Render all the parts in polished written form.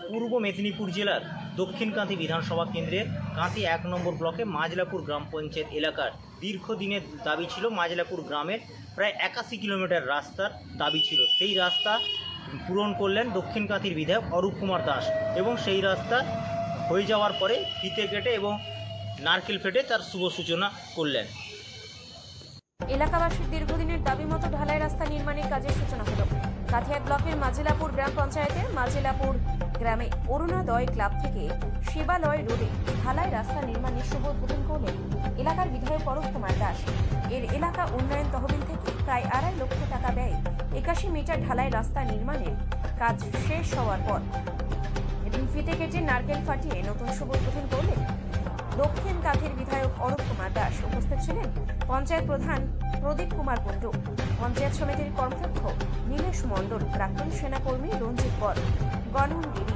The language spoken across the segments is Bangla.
পূর্ব মেদিনীপুর জেলার দক্ষিণকান্থি বিধানসভা কেন্দ্রের কাঁথি ১ নম্বর ব্লকে মাজলাপুর গ্রাম পঞ্চায়েত এলাকার দীর্ঘদিনের দাবি ছিল। মাজলাপুর গ্রামের প্রায় ৮১ কিলোমিটার রাস্তার দাবি ছিল। সেই রাস্তা পূরণ করলেন দক্ষিণকান্থির বিধায়ক অরূপ কুমার দাস এবং সেই রাস্তা হয়ে যাওয়ার পরে ফিতে কেটে এবং নারকেল ফেটে তার শুভ সূচনা করলেন। এলাকাবাসীর দীর্ঘদিনের দাবি মতো ঢালাই রাস্তা নির্মাণের কাজের সূচনা হলো। কাঁথি ১ ব্লকের মাজলাপুর গ্রাম পঞ্চায়েতের মাজলাপুর গ্রামে অরুণোদয় ক্লাব থেকে শিবালয় রোডে ঢালাই রাস্তা নির্মাণের শুভ উদ্বোধন করলেন এলাকার বিধায়ক অরূপ কুমার দাস। এর এলাকা উন্নয়ন তহবিল থেকে প্রায় ২.৫ লক্ষ টাকা ব্যয়ে ৮১ মিটার ঢালাই রাস্তা নির্মাণের কাজ শেষ হওয়ার পর এদিন ফিতে কেটে নারকেল ফাটিয়ে নতুন শুভ উদ্বোধন করলেন দক্ষিণকান্থির বিধায়ক অরূপ কুমার দাস। উপস্থিত ছিলেন পঞ্চায়েত প্রধান প্রদীপ কুমার কুণ্ডু, পঞ্চায়েত সমিতির কর্মাধ্যক্ষ নীলেশ মণ্ডল, প্রাক্তন সেনাকর্মী রঞ্জিত বর, গণন গিরি,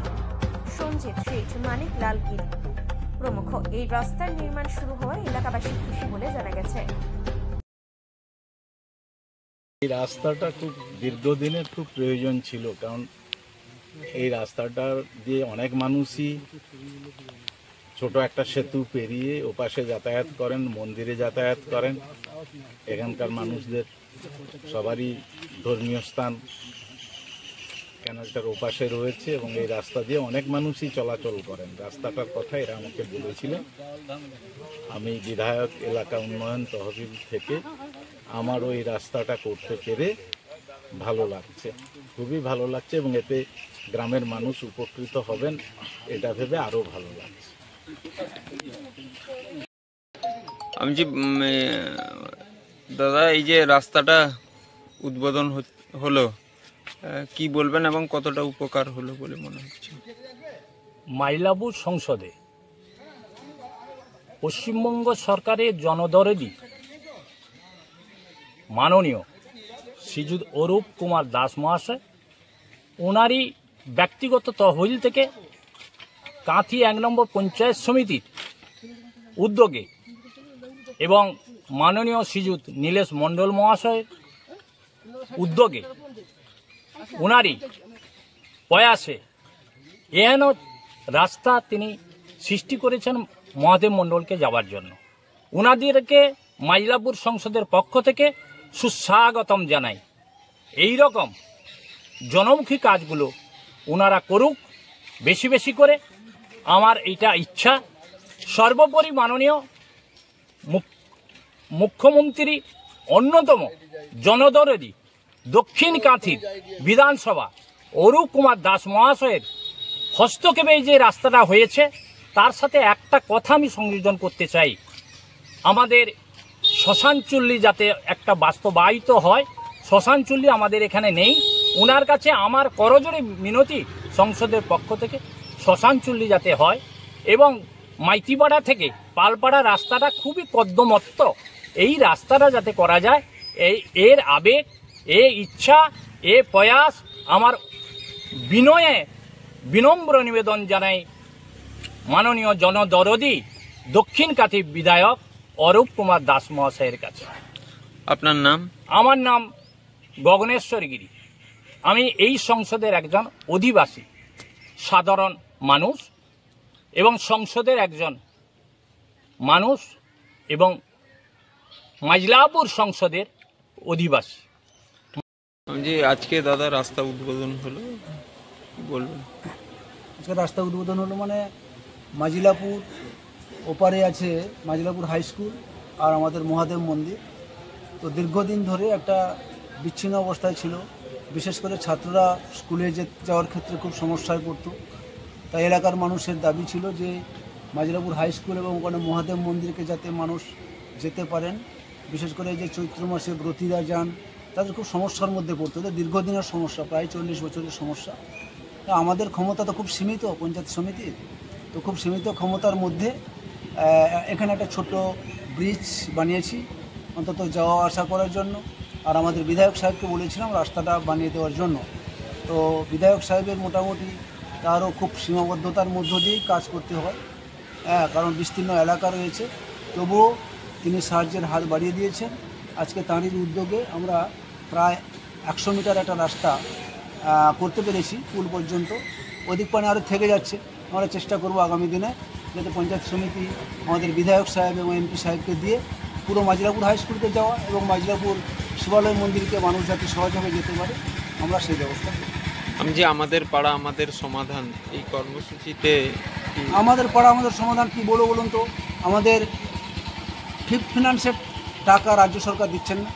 সঞ্জিত শেঠ, মানিক লাল গিরি প্রমুখ। এই রাস্তার নির্মাণ শুরু হওয়ায় এলাকাবাসী খুশি বলে জানা গেছে। এই রাস্তাটা খুব দীর্ঘদিনের খুব প্রয়োজন ছিল, কারণ এই রাস্তাটা দিয়ে অনেক মানুষই ছোট একটা সেতু পেরিয়ে ওপাশে যাতায়াত করেন, মন্দিরে যাতায়াত করেন। এখানকার মানুষদের সবারই ধর্মীয় স্থান কেনাটার ওপাশে রয়েছে এবং এই রাস্তা দিয়ে অনেক মানুষই চলাচল করেন। রাস্তাটার কথা এরা আমাকে বলেছিলেন। আমি বিধায়ক এলাকা উন্নয়ন তহবিল থেকে আমার ওই রাস্তাটা করতে পেরে ভালো লাগছে, খুবই ভালো লাগছে এবং এতে গ্রামের মানুষ উপকৃত হবেন এটা ভেবে আরও ভালো লাগছে। আমি যে দাদা, এই যে রাস্তাটা উদ্বোধন হলো, কি বলবেন এবং কতটা উপকার হলো বলে মনে হচ্ছে? মাজলাপুর সংসদে পশ্চিমবঙ্গ সরকারের জনদরদি মাননীয় শ্রীযুত অরূপ কুমার দাস মহাশয় ওনারই ব্যক্তিগত তহবিল থেকে কাঁথি ১ নম্বর পঞ্চায়েত সমিতির উদ্যোগে এবং মাননীয় শ্রীযুত নীলেশ মণ্ডল মহাশয়ের উদ্যোগে ওনারই প্রয়াসে এহেন রাস্তা তিনি সৃষ্টি করেছেন মহাদেব মণ্ডলকে যাওয়ার জন্য। ওনাদেরকে মাজলাপুর সংসদের পক্ষ থেকে সুস্বাগতম জানাই। এই রকম জনমুখী কাজগুলো ওনারা করুক বেশি বেশি করে, আমার এটা ইচ্ছা। সর্বোপরি মাননীয় মুখ্যমন্ত্রী অন্যতম জনদরদি দক্ষিণকান্থির বিধানসভা অরূপ কুমার দাস মহাশয়ের হস্তক্ষেপে যে রাস্তাটা হয়েছে তার সাথে একটা কথা আমি সংযোজন করতে চাই। আমাদের শ্মশানচুল্লি যাতে একটা বাস্তবায়িত হয়, শ্মশানচুল্লি আমাদের এখানে নেই। ওনার কাছে আমার করজোড়ে মিনতি সংসদের পক্ষ থেকে শ্মশানচুল্লি যাতে হয় এবং মাইতিপাড়া থেকে পালপাড়া রাস্তাটা খুবই কর্দমত্ত, এই রাস্তাটা যাতে করা যায়, এর আবেগ, ইচ্ছা, প্রয়াস আমার বিনম্র নিবেদন জানাই মাননীয় জনদরদি দক্ষিণকান্থি বিধায়ক অরূপ কুমার দাস মহাশয়ের কাছে। আপনার নাম? আমার নাম গগনেশ্বর গিরি। আমি এই সংসদের একজন অধিবাসী সাধারণ মানুষ এবং সংসদের একজন মানুষ এবং মাজলাপুর সংসদের অধিবাসী। যে আজকে দাদা রাস্তা উদ্বোধন হলো, বলবেন? আজকে রাস্তা উদ্বোধন হলো মানে মাজলাপুর ওপারে আছে মাজলাপুর হাই স্কুল আর আমাদের মহাদেব মন্দির। তো দীর্ঘদিন ধরে একটা বিচ্ছিন্ন অবস্থায় ছিল, বিশেষ করে ছাত্ররা স্কুলে যাওয়ার ক্ষেত্রে খুব সমস্যায় পড়তো। তাই এলাকার মানুষের দাবি ছিল যে মাজলাপুর হাই স্কুল এবং ওখানে মহাদেব মন্দিরকে যাতে মানুষ যেতে পারেন, বিশেষ করে যে চৈত্র মাসে ব্রতীরা যান তাদের খুব সমস্যার মধ্যে পড়তো। দীর্ঘদিনের সমস্যা, প্রায় 40 বছরের সমস্যা। আমাদের ক্ষমতা তো খুব সীমিত, পঞ্চায়েত সমিতির তো খুব সীমিত ক্ষমতার মধ্যে এখানে একটা ছোট ব্রিজ বানিয়েছি অন্তত যাওয়া আসা করার জন্য। আর আমাদের বিধায়ক সাহেবকে বলেছিলাম রাস্তাটা বানিয়ে দেওয়ার জন্য। তো বিধায়ক সাহেবের মোটামুটি তারও খুব সীমাবদ্ধতার মধ্য দিয়েই কাজ করতে হয়, কারণ বিস্তীর্ণ এলাকা রয়েছে। তবুও তিনি সাহায্যের হাত বাড়িয়ে দিয়েছেন। আজকে তাঁরই উদ্যোগে আমরা প্রায় 100 মিটার একটা রাস্তা করতে পেরেছি পুল পর্যন্ত। অধিক পানি আরও থেকে যাচ্ছে। আমরা চেষ্টা করব আগামী দিনে যাতে পঞ্চায়েত সমিতি আমাদের বিধায়ক সাহেব এবং এমপি সাহেবকে দিয়ে পুরো মাজিলাপুর হাই স্কুলকে যাওয়া এবং মাজিলাপুর শিবালয় মন্দিরকে মানুষ যাতে সহজভাবে যেতে পারে, আমরা সেই ব্যবস্থা করি। আমি যে আমাদের পাড়া আমাদের সমাধান এই কর্মসূচিতে কি- আমাদের পাড়া আমাদের সমাধান কি বলবো বলুন তো? আমাদের ফিফথ ফিনান্সের টাকা রাজ্য সরকার দিচ্ছেন না,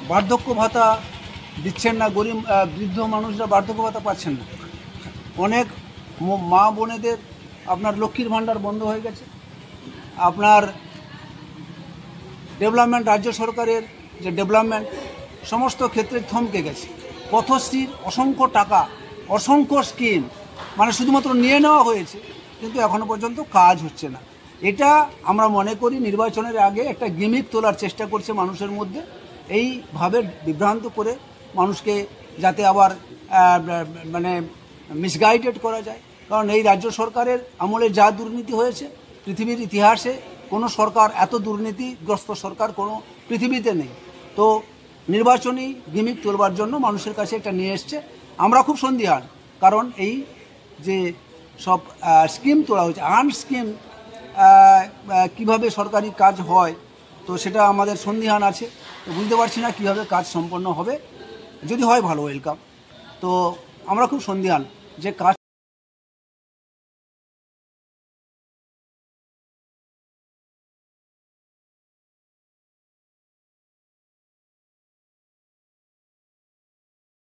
বার্ধক্য ভাতা দিচ্ছেন না, গরিব বৃদ্ধ মানুষরা বার্ধক্য ভাতা পাচ্ছেন না, অনেক মা বোনেদের আপনার লক্ষ্মীর ভাণ্ডার বন্ধ হয়ে গেছে, আপনার ডেভেলপমেন্ট রাজ্য সরকারের যে ডেভেলপমেন্ট সমস্ত ক্ষেত্রে থমকে গেছে। পথশ্রীর অসংখ্য টাকা, অসংখ্য স্কিম মানে শুধুমাত্র নিয়ে নেওয়া হয়েছে, কিন্তু এখনো পর্যন্ত কাজ হচ্ছে না। এটা আমরা মনে করি নির্বাচনের আগে একটা গিমিক তোলার চেষ্টা করছে মানুষের মধ্যে, এইভাবে বিভ্রান্ত করে মানুষকে যাতে আবার মানে মিসগাইডেড করা যায়। কারণ এই রাজ্য সরকারের আমলে যা দুর্নীতি হয়েছে, পৃথিবীর ইতিহাসে কোনো সরকার এত দুর্নীতিগ্রস্ত সরকার কোনো পৃথিবীতে নেই। তো নির্বাচনী গিমিক তোলবার জন্য মানুষের কাছে এটা নিয়ে এসছে। আমরা খুব সন্দিহান, কারণ এই যে সব স্কিম তোলা হয়েছে, স্কিম কিভাবে সরকারি কাজ হয়, তো সেটা আমাদের সন্দিহান আছে। তো বুঝতে পারছি না কীভাবে কাজ সম্পন্ন হবে। যদি হয় ভালো, ওয়েলকাম। তো আমরা খুব সন্দিহান যে কাজ